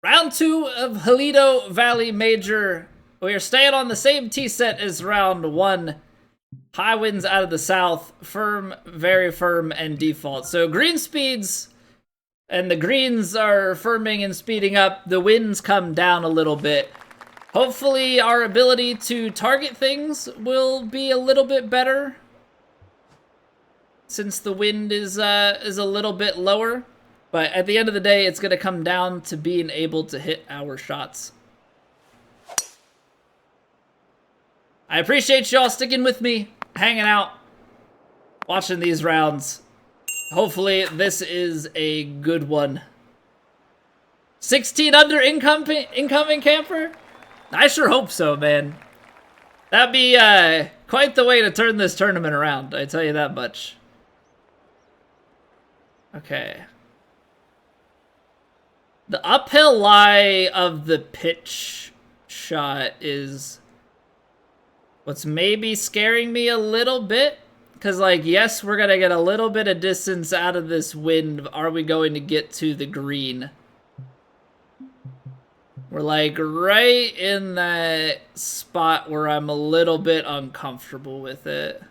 Round 2 of Halito Valley Major. We are staying on the same tee set as round 1. High winds out of the south, firm, very firm, and default. So green speeds, and the greens are firming and speeding up. The winds come down a little bit. Hopefully our ability to target things will be a little bit better, since the wind is a little bit lower. But at the end of the day, it's going to come down to being able to hit our shots. I appreciate y'all sticking with me, hanging out, watching these rounds. Hopefully this is a good one. 16 under incoming camper? I sure hope so, man. That'd be quite the way to turn this tournament around, I tell you that much. Okay. The uphill lie of the pitch shot is what's maybe scaring me a little bit. Because, like, yes, we're going to get a little bit of distance out of this wind. Are we going to get to the green? We're, like, right in that spot where I'm a little bit uncomfortable with it.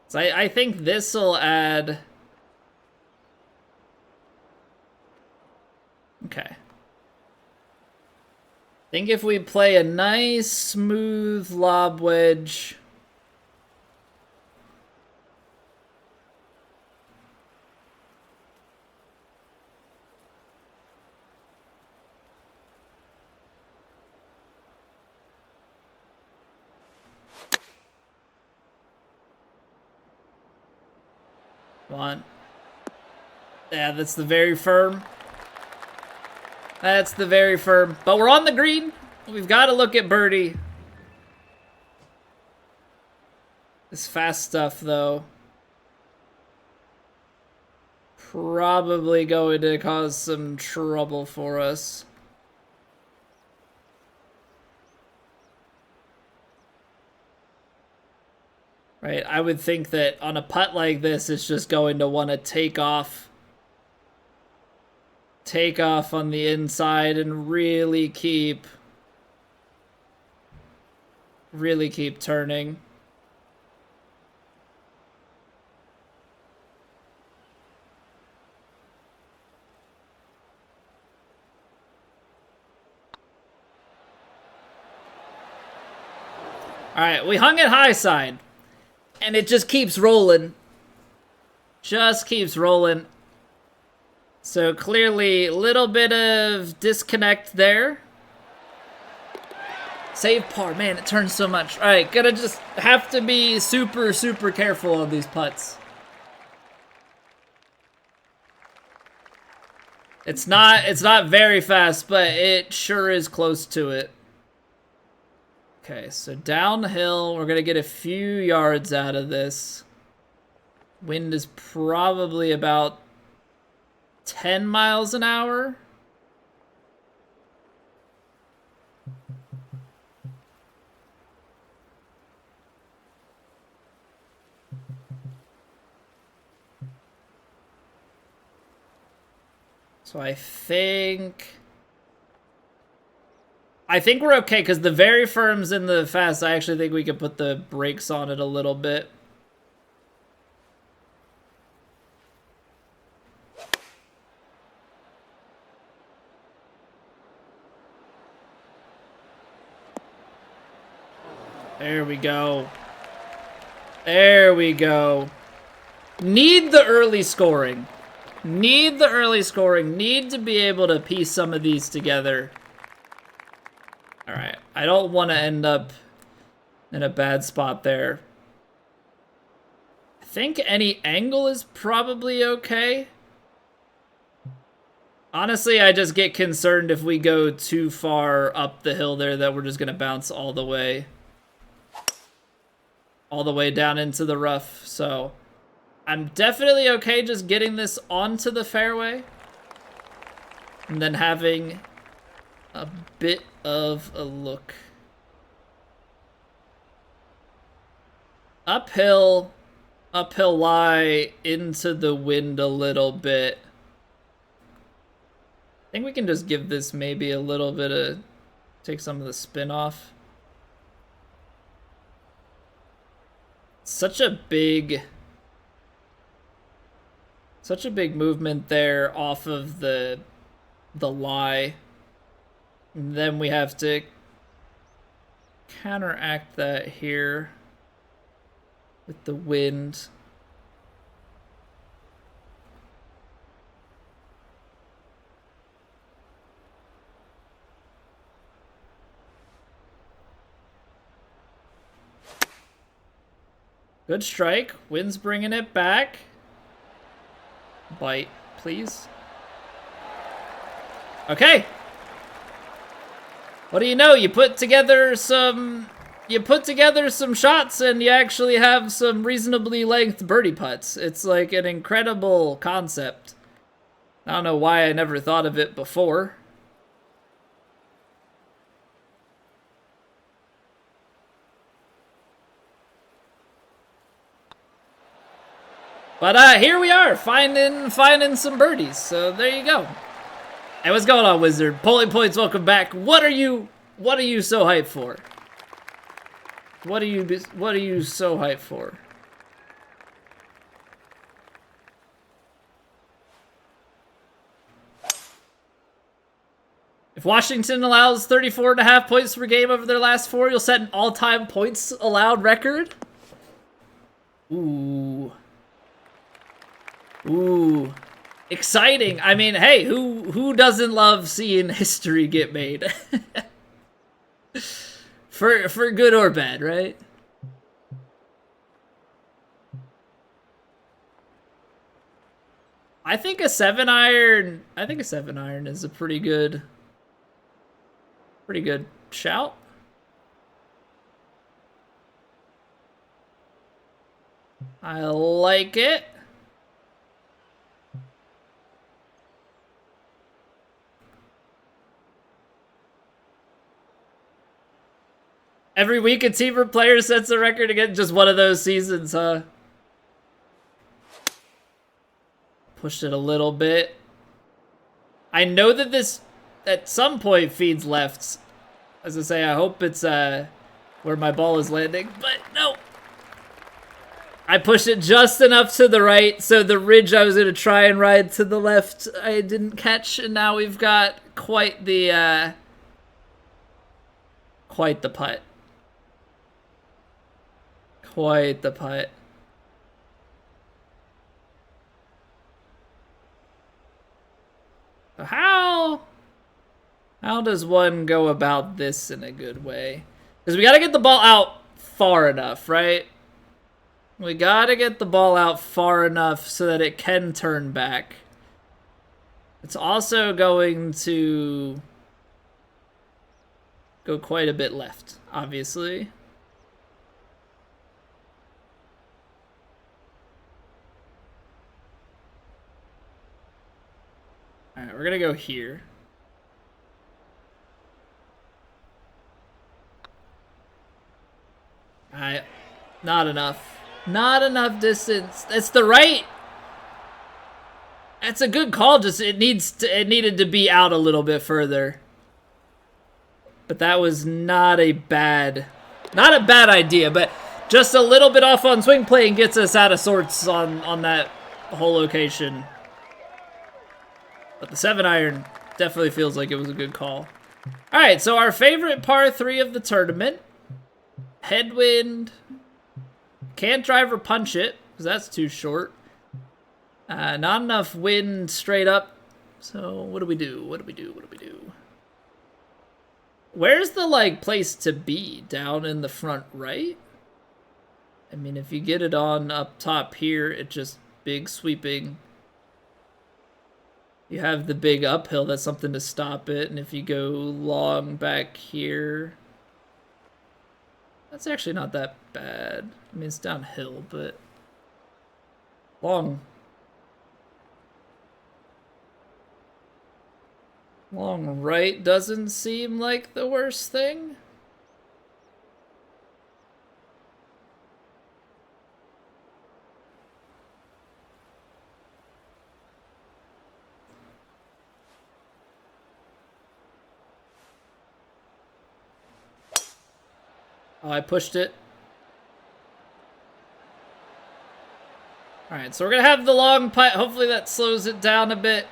So I think this'll add... Okay. I think if we play a nice, smooth lob wedge... One. Yeah, that's the very firm. That's the very firm. But we're on the green. We've got to look at birdie. This fast stuff, though, probably going to cause some trouble for us. Right, I would think that on a putt like this, it's just going to want to take off on the inside and really keep turning. All right, we hung it high side. And it just keeps rolling. Just keeps rolling. So clearly, a little bit of disconnect there. Save par. Man, it turns so much. All right, gonna just have to be super, super careful on these putts. It's not very fast, but it sure is close to it. Okay, so downhill, we're going to get a few yards out of this. Wind is probably about 10 miles an hour. So I think we're okay, because the very firm's in the fast. I actually think we could put the brakes on it a little bit. There we go. There we go. Need the early scoring. Need the early scoring. Need to be able to piece some of these together. Alright, I don't want to end up in a bad spot there. I think any angle is probably okay. Honestly, I just get concerned if we go too far up the hill there that we're just going to bounce all the way down into the rough. So I'm definitely okay just getting this onto the fairway and then having a bit of a look. Uphill, uphill lie into the wind a little bit. I think we can just give this maybe a little bit of, take some of the spin off. Such a big movement there off of the lie. And then we have to counteract that here with the wind. Good strike. Wind's bringing it back. Bite, please. Okay. What do you know? You put together some shots and you actually have some reasonably length birdie putts. It's like an incredible concept. I don't know why I never thought of it before. But here we are, finding some birdies. So there you go. Hey, what's going on, Wizard? Polling Points, welcome back. What are you so hyped for? What are you so hyped for? If Washington allows 34.5 points per game over their last 4, you'll set an all-time points allowed record. Ooh. Ooh, exciting. I mean, hey, who doesn't love seeing history get made? for good or bad, right? I think a 7-iron is a pretty good shout. I like it. Every week a team or player sets a record again. Just one of those seasons, huh? Pushed it a little bit. I know that this at some point feeds lefts. As I say, I hope it's where my ball is landing, but no. I pushed it just enough to the right, so the ridge I was going to try and ride to the left, I didn't catch, and now we've got quite the putt. Quite the putt. How does one go about this in a good way? Because we got to get the ball out far enough, right? We got to get the ball out far enough so that it can turn back. It's also going to go quite a bit left, obviously. All right, we're going to go here. All right, not enough. Not enough distance. That's the right. That's a good call. Just it needed to be out a little bit further. But that was not a bad idea, but just a little bit off on swing play and gets us out of sorts on that whole location. But the 7-iron definitely feels like it was a good call. All right, so our favorite par 3 of the tournament. Headwind. Can't drive or punch it, because that's too short. Not enough wind straight up. So what do we do? Where's the, like, place to be? Down in the front right? I mean, if you get it on up top here, it just big sweeping. You have the big uphill, that's something to stop it. And if you go long back here, that's actually not that bad. I mean, it's downhill, but long right doesn't seem like the worst thing. Oh, I pushed it. All right, so we're gonna have the long putt. Hopefully that slows it down a bit.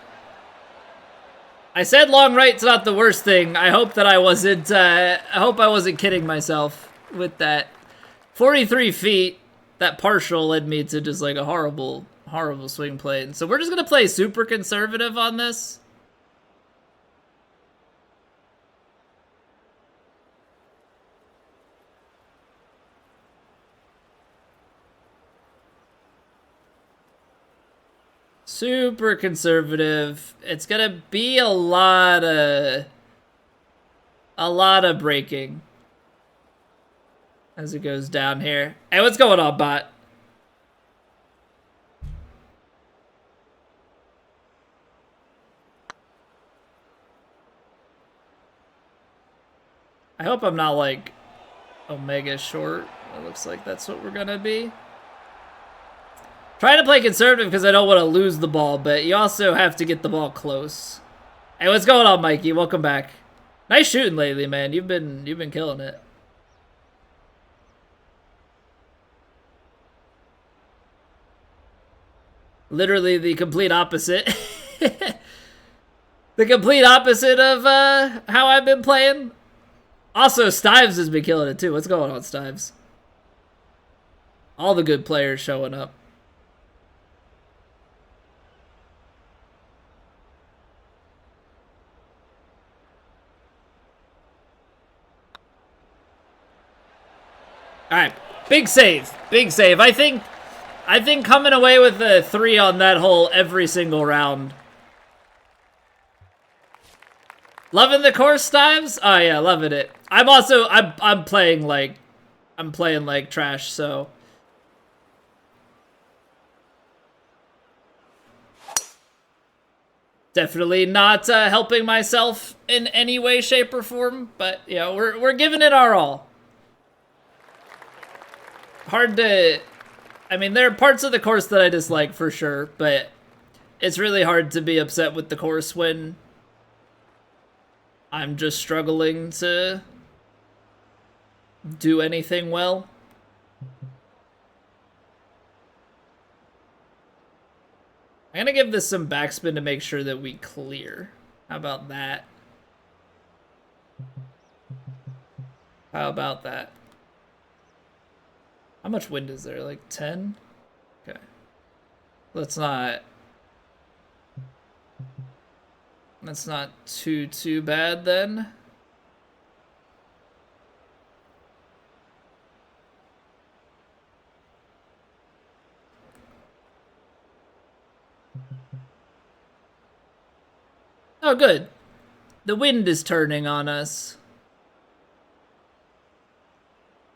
I said long right's not the worst thing. I hope that I wasn't. I hope I wasn't kidding myself with that. 43 feet. That partial led me to just like a horrible, horrible swing plane. So we're just gonna play super conservative on this. Super conservative. It's gonna be a lot of braking as it goes down here. Hey, what's going on, bot? I hope I'm not like omega short. It looks like that's what we're gonna be. Trying to play conservative because I don't want to lose the ball, but you also have to get the ball close. Hey, what's going on, Mikey? Welcome back. Nice shooting lately, man. You've been killing it. Literally the complete opposite. The complete opposite of how I've been playing. Also, Stives has been killing it too. What's going on, Stives? All the good players showing up. All right, big save, big save. I think coming away with a 3 on that hole every single round. Loving the course, Stives? Oh yeah, loving it. I'm playing like trash, so. Definitely not helping myself in any way, shape, or form, but you know, we're giving it our all. Hard to, I mean, there are parts of the course that I dislike for sure, but it's really hard to be upset with the course when I'm just struggling to do anything well. I'm gonna give this some backspin to make sure that we clear. How about that? How about that? How much wind is there? Like 10? Okay. Let's not... That's not too bad then. Oh, good. The wind is turning on us.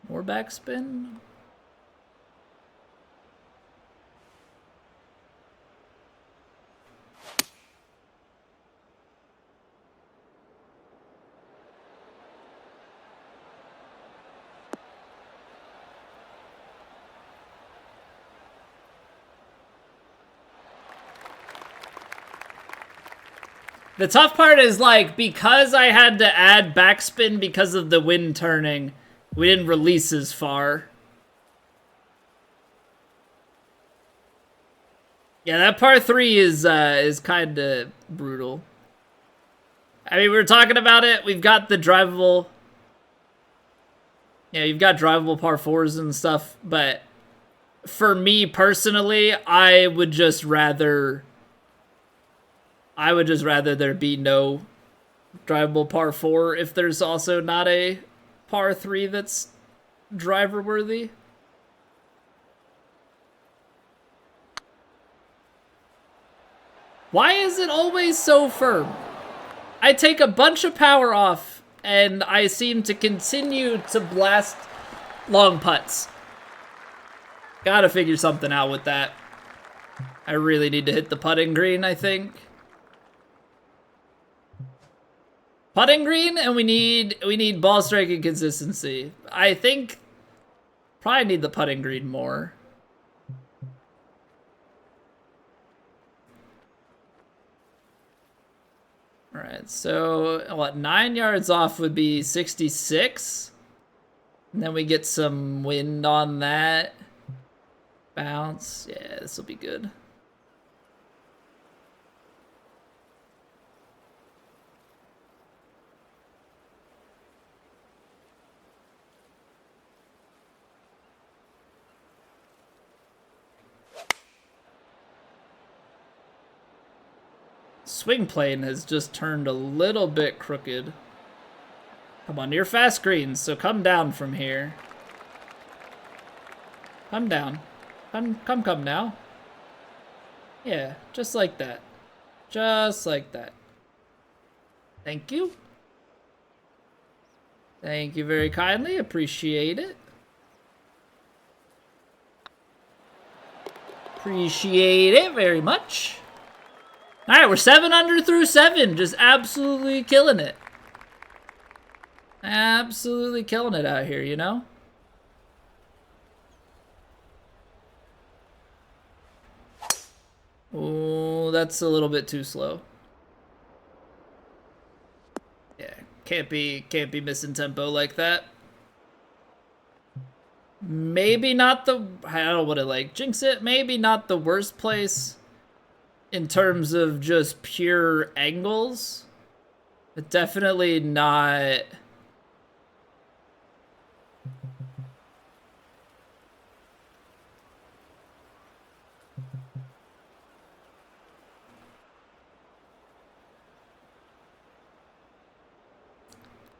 More backspin? The tough part is, like, because I had to add backspin because of the wind turning, we didn't release as far. Yeah, that par 3 is kind of brutal. I mean, we were talking about it. We've got the drivable... Yeah, you've got drivable par 4s and stuff, but for me personally, I would just rather there be no drivable par 4 if there's also not a par 3 that's driver worthy. Why is it always so firm? I take a bunch of power off and I seem to continue to blast long putts. Gotta figure something out with that. I really need to hit the putting green, I think. Putting green, and we need ball striking consistency. I think probably need the putting green more. All right, so what, 9 yards off would be 66? And then we get some wind on that. Bounce. Yeah, this will be good. Swing plane has just turned a little bit crooked. Come on, you're fast greens, so come down from here. Come down. Come now. Yeah, just like that. Just like that. Thank you. Thank you very kindly. Appreciate it. Appreciate it very much. All right, we're 7 under through 7. Just absolutely killing it. Absolutely killing it out here, you know? Oh, that's a little bit too slow. Yeah, can't be missing tempo like that. Maybe not the, I don't want to like jinx it. Maybe not the worst place in terms of just pure angles, but definitely not.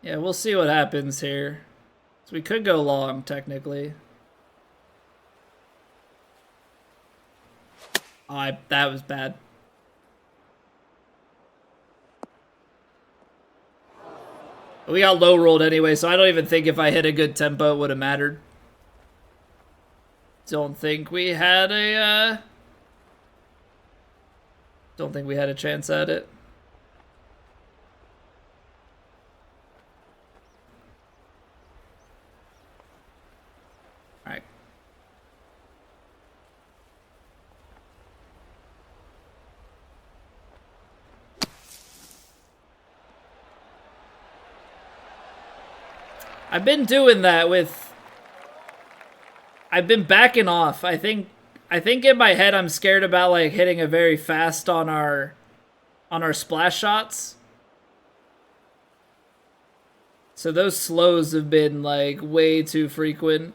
Yeah, we'll see what happens here. So we could go long, technically. Oh, that was bad. We got low rolled anyway, so I don't even think if I hit a good tempo it would have mattered. Don't think we had a chance at it. All right. I've been doing that with, I've been backing off. I think in my head I'm scared about like hitting a very fast on our splash shots. So those slows have been like way too frequent.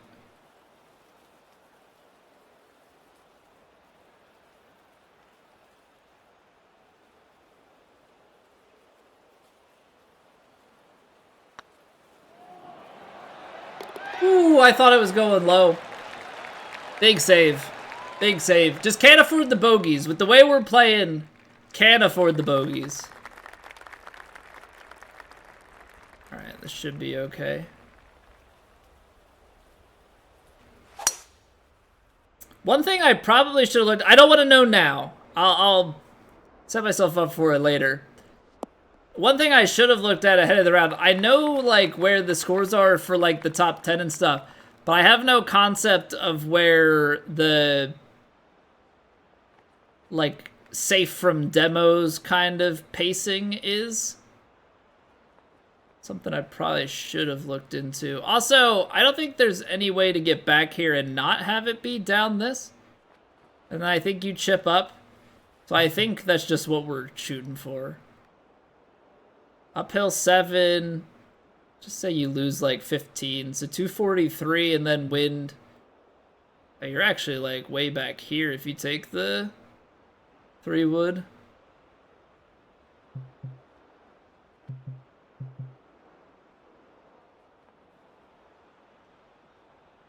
Ooh, I thought it was going low. Big save. Big save. Just can't afford the bogeys. With the way we're playing, can't afford the bogeys. Alright, this should be okay. One thing I probably should have looked... I don't want to know now. I'll set myself up for it later. One thing I should have looked at ahead of the round, I know like where the scores are for like the top 10 and stuff, but I have no concept of where the like safe from demos kind of pacing is. Something I probably should have looked into. Also, I don't think there's any way to get back here and not have it be down this. And then I think you chip up. So I think that's just what we're shooting for. Uphill 7, just say you lose like 15, so 243 and then wind. Oh, you're actually like way back here if you take the 3 wood.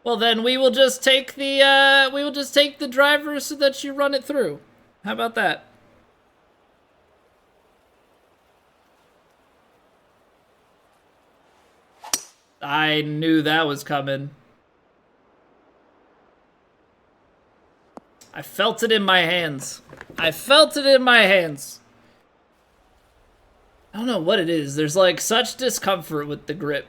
Well then we will just take the driver so that you run it through. How about that? I knew that was coming. I felt it in my hands. I felt it in my hands. I don't know what it is. There's like such discomfort with the grip.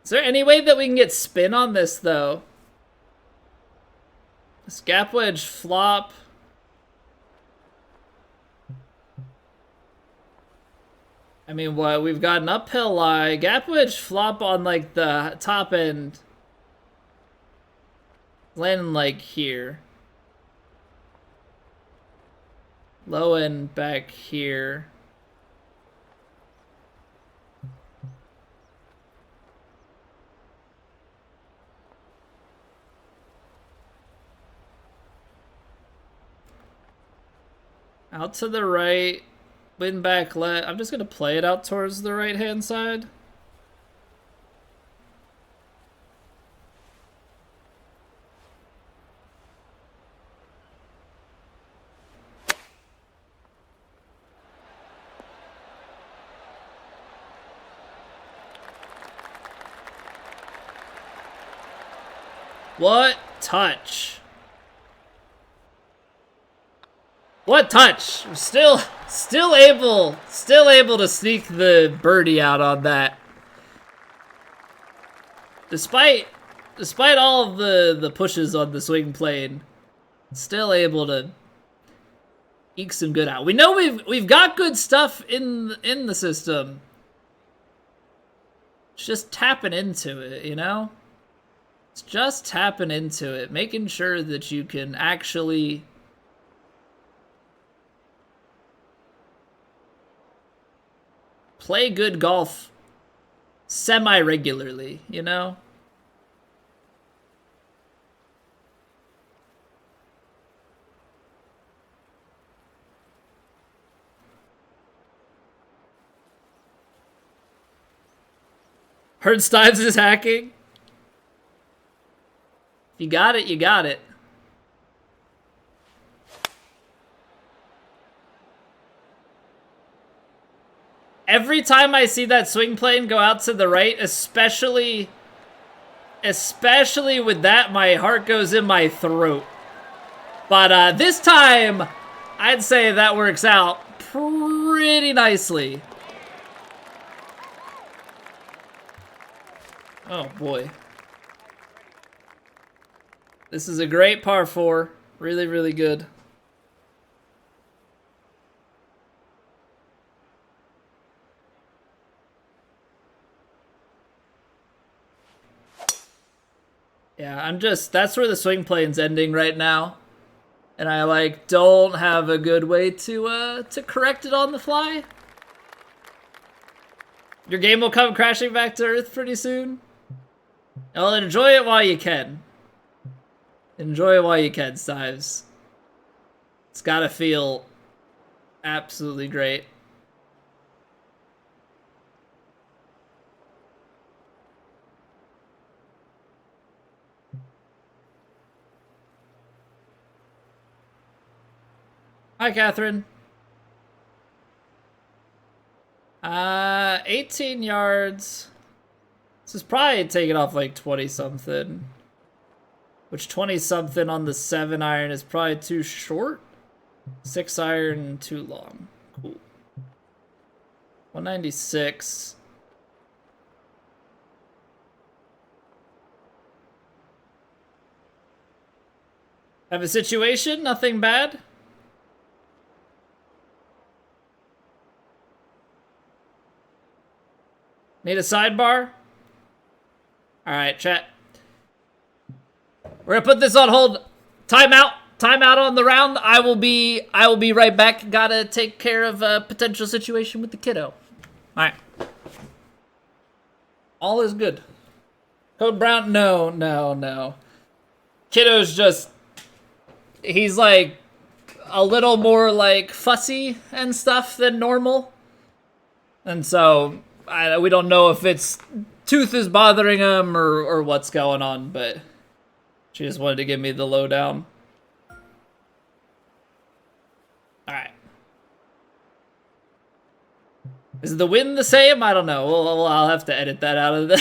Is there any way that we can get spin on this though? This gap wedge flop. I mean, what? We've got an uphill lie. Gap wedge flop on, like, the top end. Landing, like, here. Low end back here. Out to the right. Wind back left. I'm just going to play it out towards the right-hand side. What touch? What touch? Still able to sneak the birdie out on that. Despite all of the pushes on the swing plane, still able to eke some good out. We know we've got good stuff in the system. It's just tapping into it, you know? It's just tapping into it, making sure that you can actually play good golf semi-regularly, you know? Heard Stives is hacking. If you got it, you got it. Every time I see that swing plane go out to the right, especially with that, my heart goes in my throat. But this time, I'd say that works out pretty nicely. Oh boy. This is a great par 4. Really, really good. Yeah, that's where the swing plane's ending right now. And I, like, don't have a good way to correct it on the fly. Your game will come crashing back to earth pretty soon. Well, enjoy it while you can. Enjoy it while you can, Stives. It's gotta feel absolutely great. Hi, Catherine. 18 yards. This is probably taking off like 20-something. Which 20-something on the 7-iron is probably too short. 6-iron, too long. Cool. 196. Have a situation? Nothing bad? Need a sidebar? Alright, chat. We're gonna put this on hold. Timeout. Timeout on the round. I will be right back. Gotta take care of a potential situation with the kiddo. Alright. All is good. Code Brown? No. Kiddo's just... He's like a little more like fussy and stuff than normal. And so... we don't know if it's tooth is bothering him or what's going on, but she just wanted to give me the lowdown. Alright. Is the wind the same? I don't know. I'll have to edit that out of the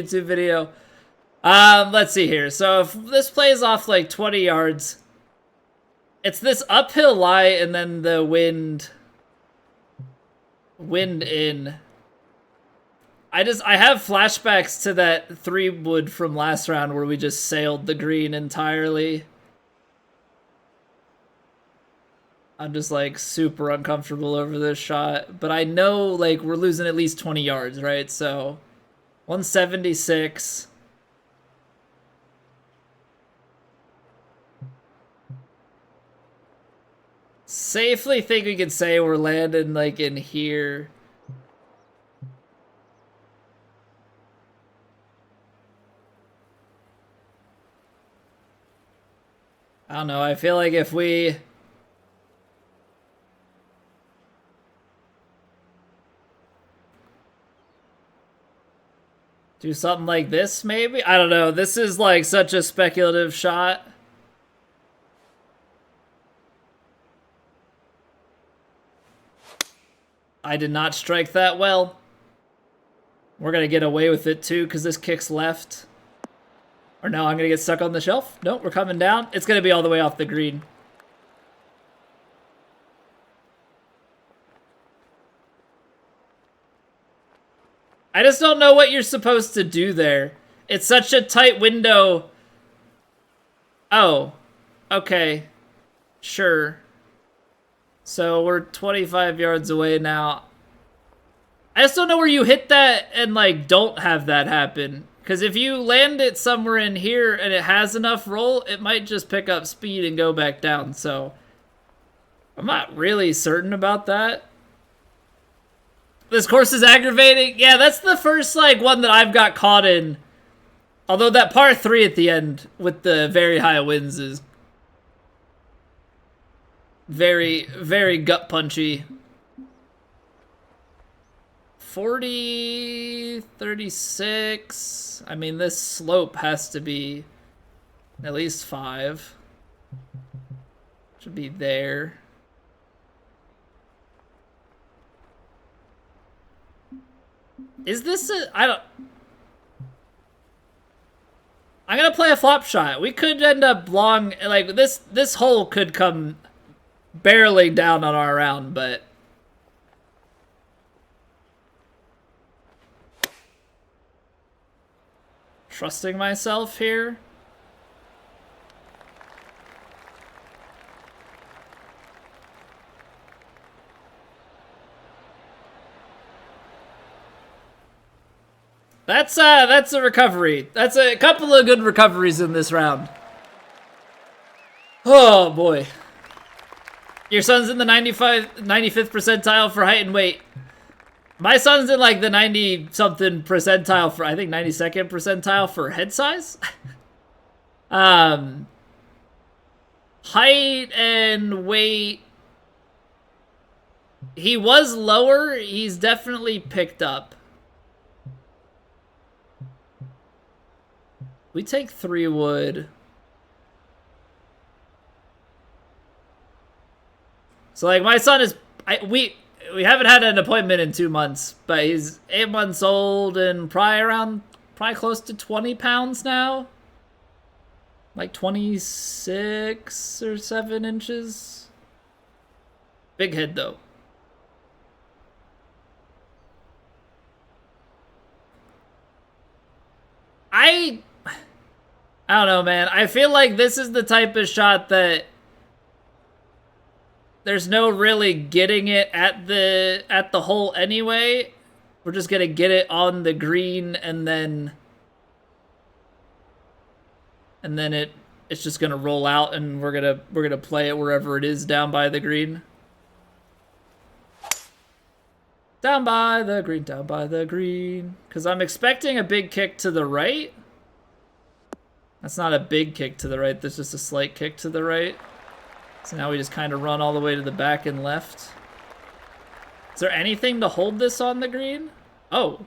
YouTube video. Let's see here. So if this plays off like 20 yards, it's this uphill lie and then the wind in. I have flashbacks to that 3-wood from last round where we just sailed the green entirely. I'm just like super uncomfortable over this shot, but I know like we're losing at least 20 yards, right? So 176. Safely think we could say we're landing like in here. I don't know. I feel like if we do something like this, maybe? I don't know. This is like such a speculative shot. I did not strike that well. We're going to get away with it too because this kicks left. Or no, I'm going to get stuck on the shelf. Nope, we're coming down. It's going to be all the way off the green. I just don't know what you're supposed to do there. It's such a tight window. Oh, okay. Sure. So we're 25 yards away now. I just don't know where you hit that and, like, don't have that happen. Because if you land it somewhere in here and it has enough roll, it might just pick up speed and go back down. So I'm not really certain about that. This course is aggravating. Yeah, that's the first, like, one that I've got caught in. Although that par 3 at the end with the very high winds is very, very gut punchy. 40, 36. I mean, this slope has to be at least 5. Should be there. Is this a... I don't... I'm gonna play a flop shot. We could end up long... Like, this hole could come barreling down on our round, but... Trusting myself here. That's a recovery. That's a couple of good recoveries in this round. Oh boy. Your son's in the 95th percentile for height and weight. My son's in like the 90-something percentile for, I think 92nd percentile for head size. Height and weight. He was lower. He's definitely picked up. We take 3 wood. So like my son is, we haven't had an appointment in 2 months, but he's 8 months old and probably close to 20 pounds now. Like 26 or 7 inches. Big head though. I don't know, man. I feel like this is the type of shot that there's no really getting it at the hole anyway. We're just gonna get it on the green and then it's just gonna roll out and we're gonna play it wherever it is down by the green. Down by the green, down by the green. Because I'm expecting a big kick to the right. That's not a big kick to the right. That's just a slight kick to the right. So now we just kind of run all the way to the back and left. Is there anything to hold this on the green? Oh.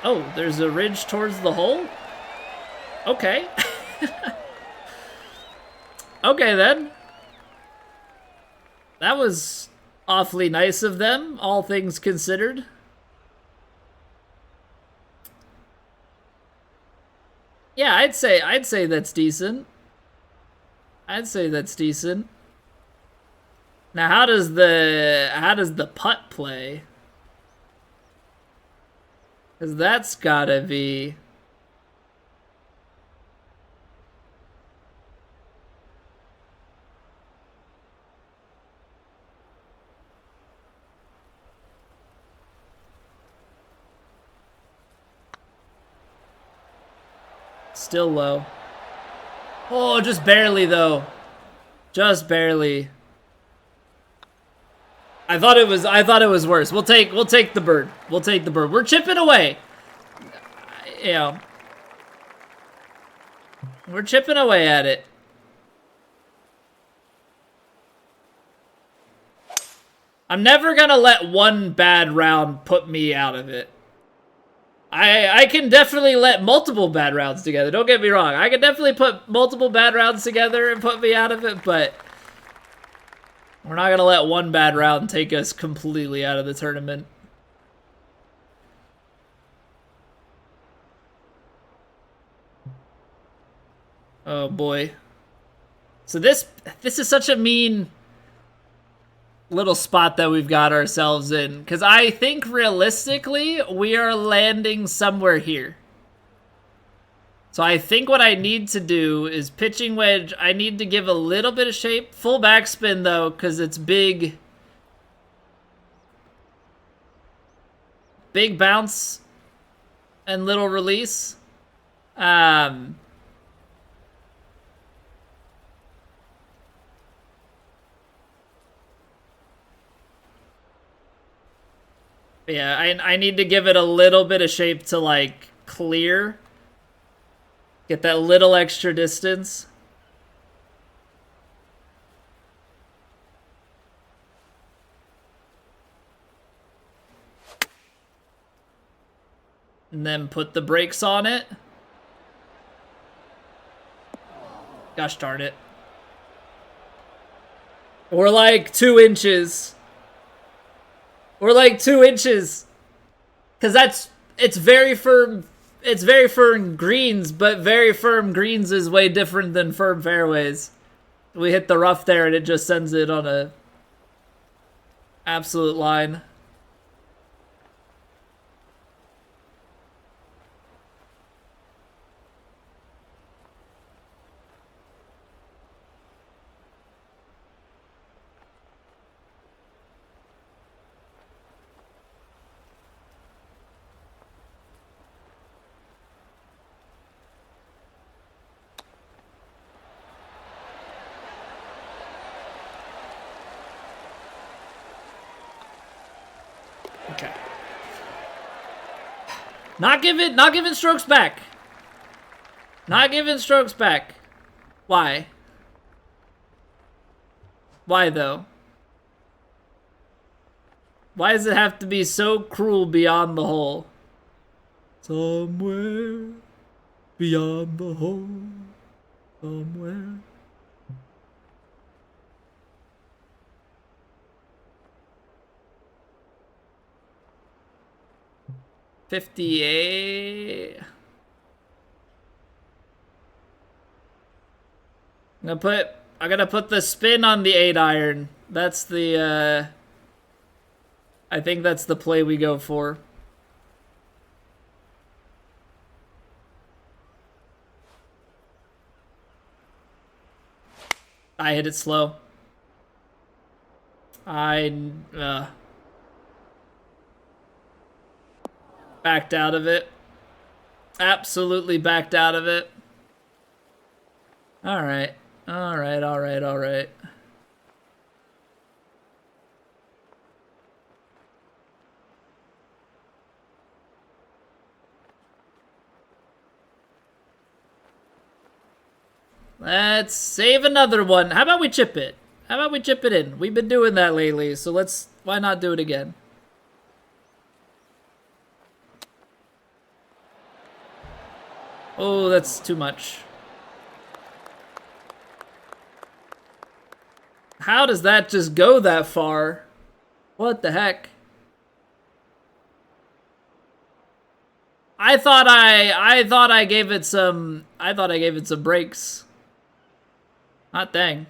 Oh, there's a ridge towards the hole? Okay. Okay, then. That was awfully nice of them, all things considered. Yeah, I'd say that's decent. I'd say that's decent. Now, how does the putt play? Because that's gotta be... Still low. Oh, just barely though. Just barely. I thought it was worse. We'll take the bird. We'll take the bird. We're chipping away. You know. We're chipping away at it. I'm never gonna let one bad round put me out of it. I can definitely let multiple bad rounds together. Don't get me wrong. I can definitely put multiple bad rounds together and put me out of it, but we're not gonna let one bad round take us completely out of the tournament. Oh boy. So this is such a mean little spot that we've got ourselves in, because I think realistically we are landing somewhere here. So I think what I need to do is pitching wedge. I need to give a little bit of shape. Full backspin though, because it's big. Big bounce and little release. Yeah, I need to give it a little bit of shape to, like, clear. Get that little extra distance. And then put the brakes on it. Gosh darn it. Or like 2 inches. Or like 2 inches. Because it's very firm. It's very firm greens, but very firm greens is way different than firm fairways. We hit the rough there and it just sends it on a absolute line. Okay. Not giving strokes back. Not giving strokes back. Why? Why though? Why does it have to be so cruel beyond the hole? Somewhere beyond the hole. Somewhere. $58. I'm gonna put the spin on the 8-iron. That's the I think that's the play we go for. I hit it slow. Backed out of it. Absolutely backed out of it. Alright. Alright. Let's save another one. How about we chip it? How about we chip it in? We've been doing that lately, so why not do it again? Oh, that's too much. How does that just go that far? What the heck? I thought I gave it some breaks. Hot dang.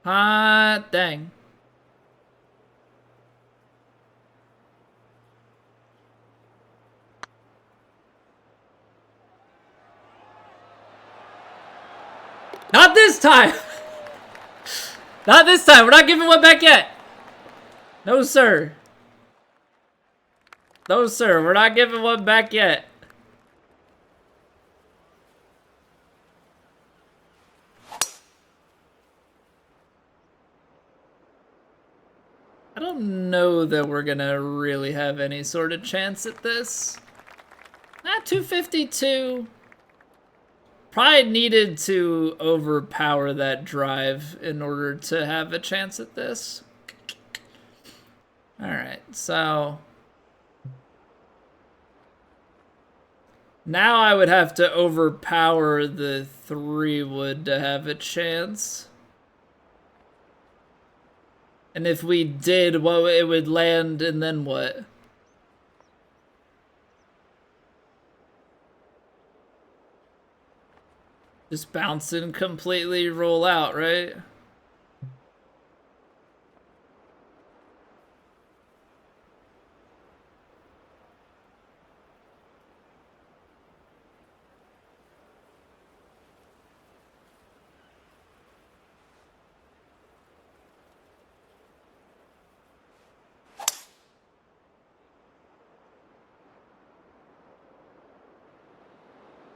Hot dang. Not this time! Not this time! We're not giving one back yet! No, sir. No, sir. We're not giving one back yet. I don't know that we're gonna really have any sort of chance at this. 252. Probably needed to overpower that drive in order to have a chance at this. Alright, so now I would have to overpower the 3-wood to have a chance. And if we did, well, it would land, and then what? Just bounce and completely roll out, right?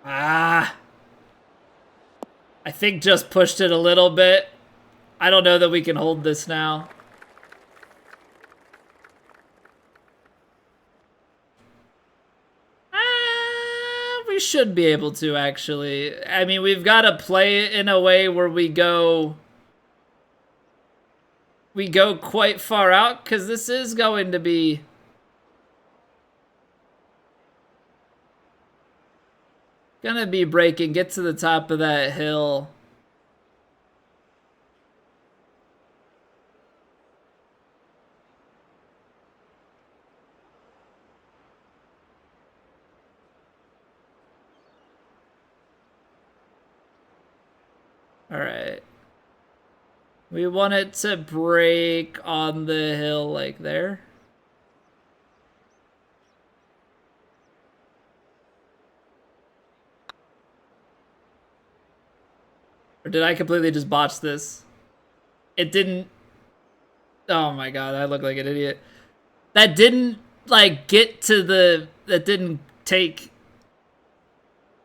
Ah. I think just pushed it a little bit. I don't know that we can hold this now. We should be able to, actually. I mean, we've got to play it in a way where we go quite far out, because this is going to be breaking. Get to the top of that hill. All right. We want it to break on the hill like there. Or did I completely just botch this? It didn't. Oh my god, I look like an idiot. That didn't, like, get to the. That didn't take.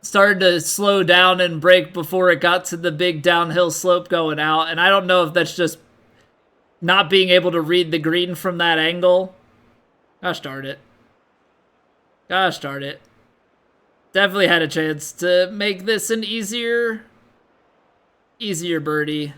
Started to slow down and break before it got to the big downhill slope going out. And I don't know if that's just not being able to read the green from that angle. Gosh darn it. Gosh darn it. Definitely had a chance to make this an easier birdie.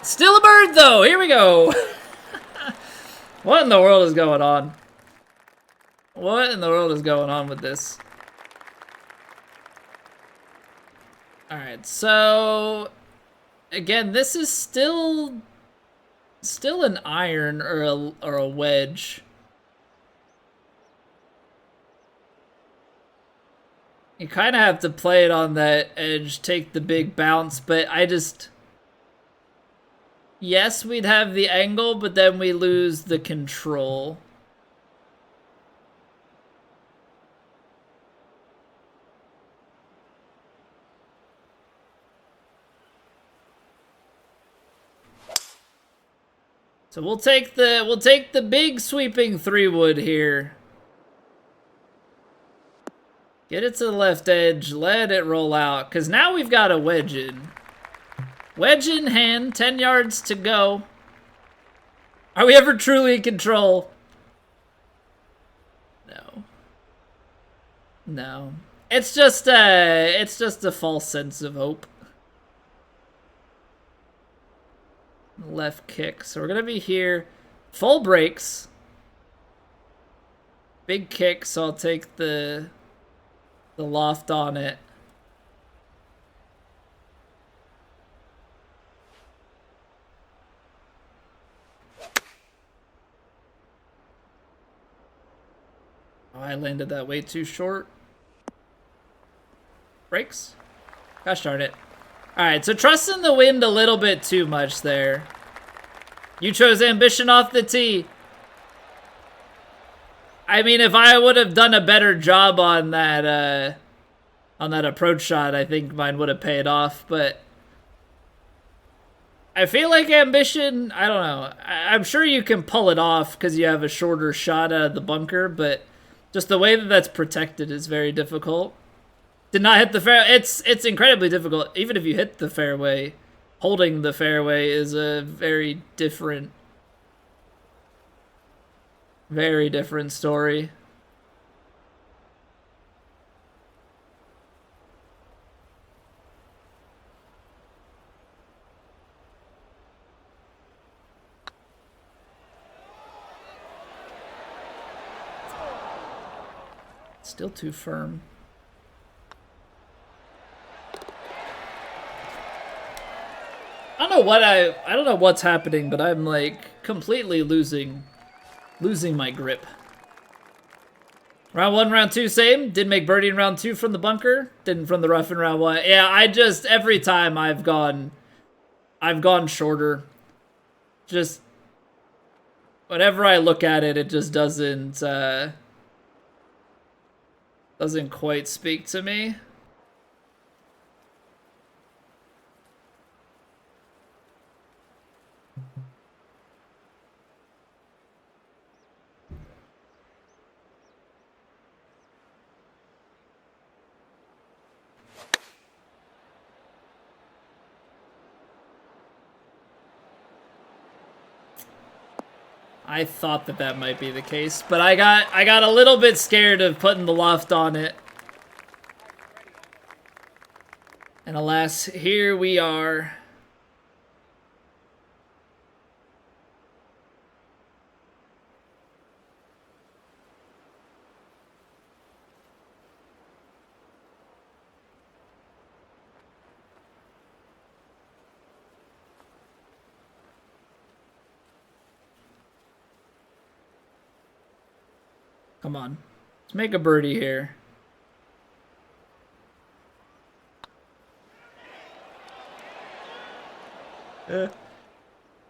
Still a bird, though. Here we go. What in the world is going on? What in the world is going on with this? All right, so again, this is still an iron or a wedge. You kind of have to play it on that edge, take the big bounce, but I just... Yes, we'd have the angle, but then we lose the control. So we'll take the big sweeping 3-wood here. Get it to the left edge, let it roll out, because now we've got a wedge in. Wedge in hand, 10 yards to go. Are we ever truly in control? No. No. It's just a false sense of hope. Left kick. So we're gonna be here. Full brakes. Big kick, so I'll take the loft on it. Oh, I landed that way too short. Brakes. Gosh darn it. Alright, so trusting the wind a little bit too much there. You chose ambition off the tee. I mean, if I would have done a better job on that approach shot, I think mine would have paid off, but I feel like ambition, I don't know. I'm sure you can pull it off because you have a shorter shot out of the bunker, but just the way that that's protected is very difficult. Did not hit the fairway. It's incredibly difficult. Even if you hit the fairway, holding the fairway is a very different story. Still too firm. I don't know what's happening, but I'm like completely losing my grip. Round 1, round 2, same. Didn't make birdie in round 2 from the bunker. Didn't from the rough in round 1. Yeah, I just every time I've gone shorter. Just whenever I look at it, it just doesn't quite speak to me. I thought that might be the case, but I got a little bit scared of putting the loft on it. And alas, here we are. Come on. Let's make a birdie here.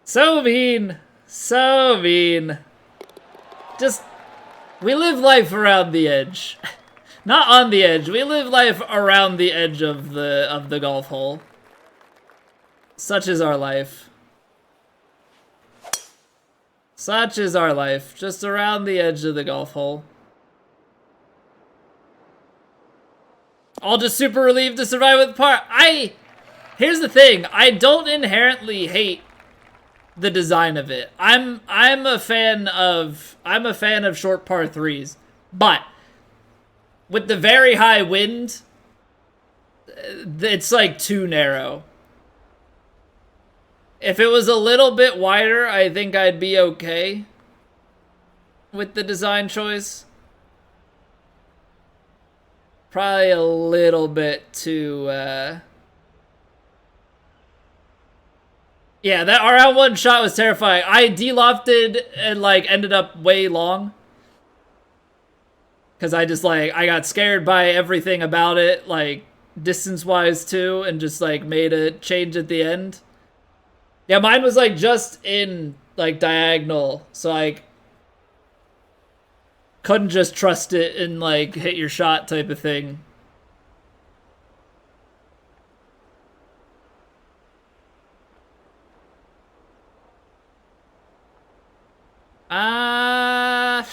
So mean. So mean. Just, we live life around the edge. Not on the edge. We live life around the edge of the golf hole. Such is our life. Such is our life. Just around the edge of the golf hole. All just super relieved to survive with par. Here's the thing. I don't inherently hate the design of it. I'm a fan of short par 3s. But with the very high wind, it's like too narrow. If it was a little bit wider, I think I'd be okay with the design choice. Probably a little bit too, yeah, that round 1 shot was terrifying. I de-lofted and, like, ended up way long. Because I just, like, I got scared by everything about it, like, distance-wise, too, and just, like, made a change at the end. Yeah, mine was, like, just in, like, diagonal, so, like, couldn't just trust it and, like, hit your shot type of thing. I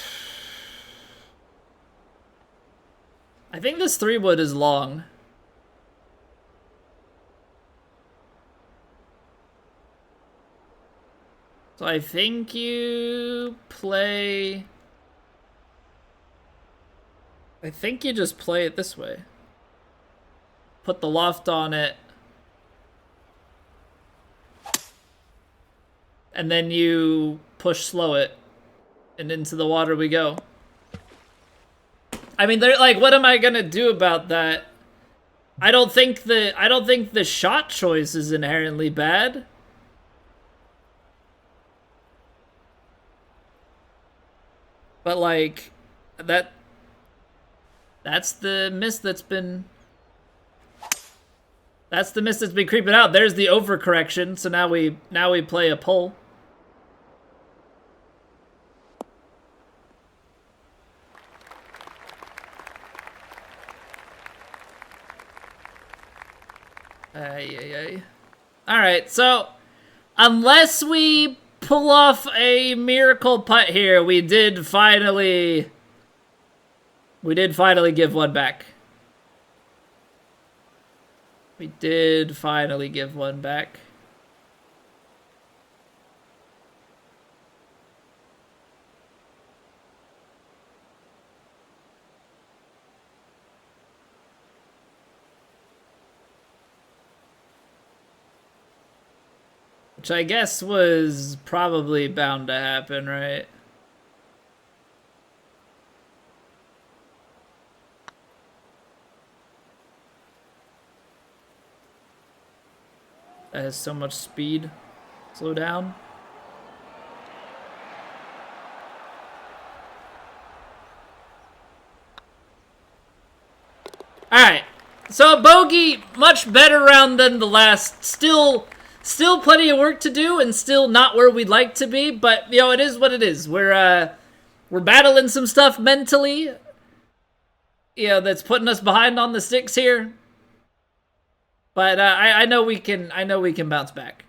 think this 3-wood is long. So I think you play... I think you just play it this way. Put the loft on it. And then you push slow it. And into the water we go. I mean, they're like, what am I gonna do about that? I don't think the shot choice is inherently bad. But like that's the mist that's been creeping out. There's the overcorrection, so now we play a pull. All right, so unless we pull off a miracle putt here, we did finally give one back. We did finally give one back. Which I guess was probably bound to happen, right? That has so much speed. Slow down. Alright. So bogey, much better round than the last. Still plenty of work to do and still not where we'd like to be, but you know, it is what it is. We're battling some stuff mentally. You know, that's putting us behind on the sticks here. But I know we can bounce back.